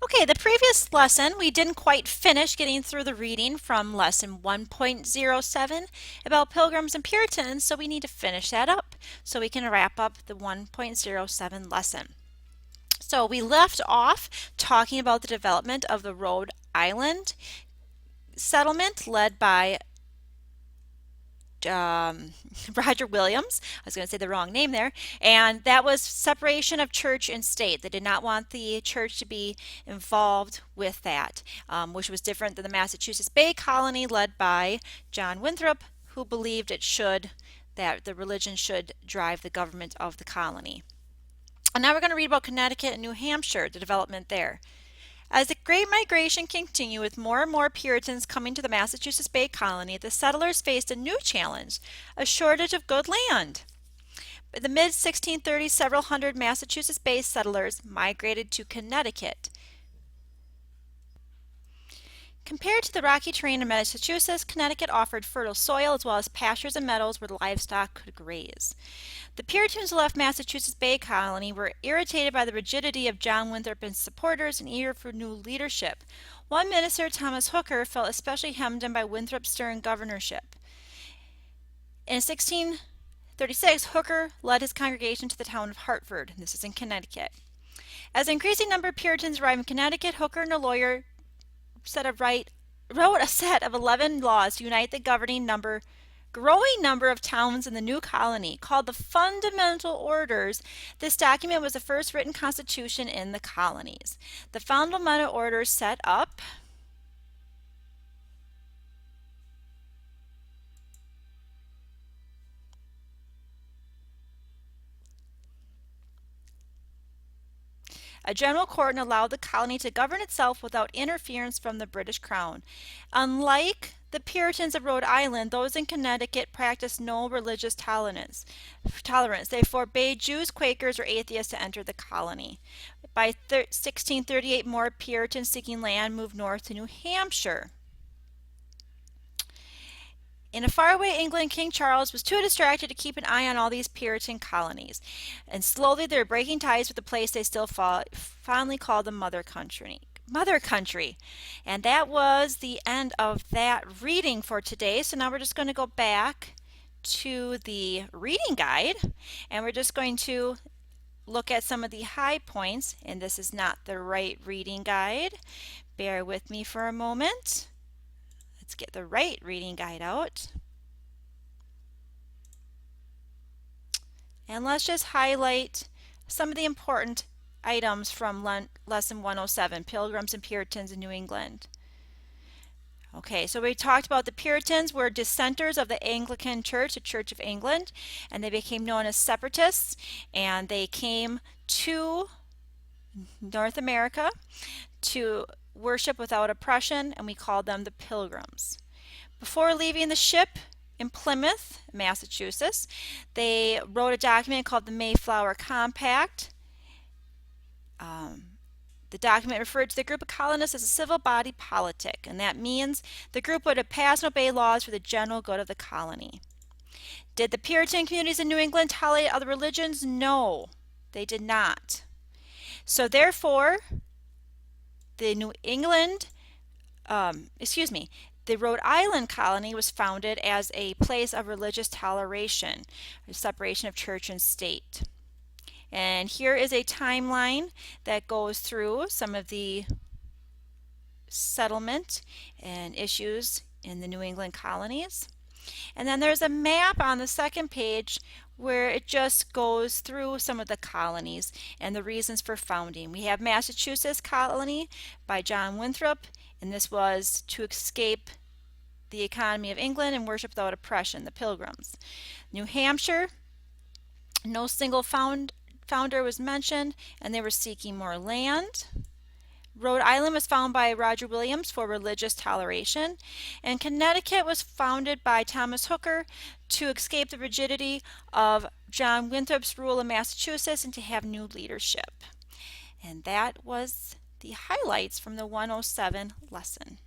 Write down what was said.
Okay, the previous lesson we didn't quite finish getting through the reading from lesson 1.07 about Pilgrims and Puritans, so we need to finish that up so we can wrap up the 1.07 lesson. So we left off talking about the development of the Rhode Island settlement led by Roger Williams. I was going to say the wrong name there. And that was separation of church and state. They did not want the church to be involved with that, which was different than the Massachusetts Bay Colony led by John Winthrop, who believed that the religion should drive the government of the colony. And now we're going to read about Connecticut and New Hampshire, the development there. As the Great Migration continued with more and more Puritans coming to the Massachusetts Bay Colony, the settlers faced a new challenge, a shortage of good land. In the mid-1630s, several hundred Massachusetts-based settlers migrated to Connecticut. Compared to the rocky terrain of Massachusetts, Connecticut offered fertile soil as well as pastures and meadows where the livestock could graze. The Puritans who left Massachusetts Bay Colony were irritated by the rigidity of John Winthrop and his supporters and eager for new leadership. One minister, Thomas Hooker, felt especially hemmed in by Winthrop's stern governorship. In 1636, Hooker led his congregation to the town of Hartford. This is in Connecticut. As an increasing number of Puritans arrived in Connecticut, Hooker and a lawyer wrote a set of 11 laws to unite the growing number of towns in the new colony. Called the Fundamental Orders, this document was the first written constitution in the colonies. The Fundamental Orders set up a general court and allowed the colony to govern itself without interference from the British Crown. Unlike the Puritans of Rhode Island, those in Connecticut practiced no religious tolerance. They forbade Jews, Quakers, or atheists to enter the colony. By 1638, more Puritans seeking land moved north to New Hampshire. In a faraway England, King Charles was too distracted to keep an eye on all these Puritan colonies, and slowly they were breaking ties with the place they still fondly called the mother country. And that was the end of that reading for today. So now we're just going to go back to the reading guide, and we're just going to look at some of the high points. And this is not the right reading guide. Bear with me for a moment. Let's get the right reading guide out. And let's just highlight some of the important items from Lesson 107, Pilgrims and Puritans in New England. Okay, so we talked about the Puritans were dissenters of the Anglican Church, the Church of England, and they became known as separatists, and they came to North America to worship without oppression, and we called them the Pilgrims. Before leaving the ship in Plymouth, Massachusetts, they wrote a document called the Mayflower Compact. The document referred to the group of colonists as a civil body politic, and that means the group would pass and obey laws for the general good of the colony. Did the Puritan communities in New England tolerate other religions? No, they did not. So therefore, the the Rhode Island colony was founded as a place of religious toleration, a separation of church and state. And here is a timeline that goes through some of the settlement and issues in the New England colonies. And then there's a map on the second page where it just goes through some of the colonies and the reasons for founding. We have Massachusetts colony by John Winthrop, and this was to escape the economy of England and worship without oppression, the Pilgrims. New Hampshire, no single founder was mentioned, and they were seeking more land. Rhode Island was founded by Roger Williams for religious toleration, and Connecticut was founded by Thomas Hooker to escape the rigidity of John Winthrop's rule in Massachusetts and to have new leadership. And that was the highlights from the 107 lesson.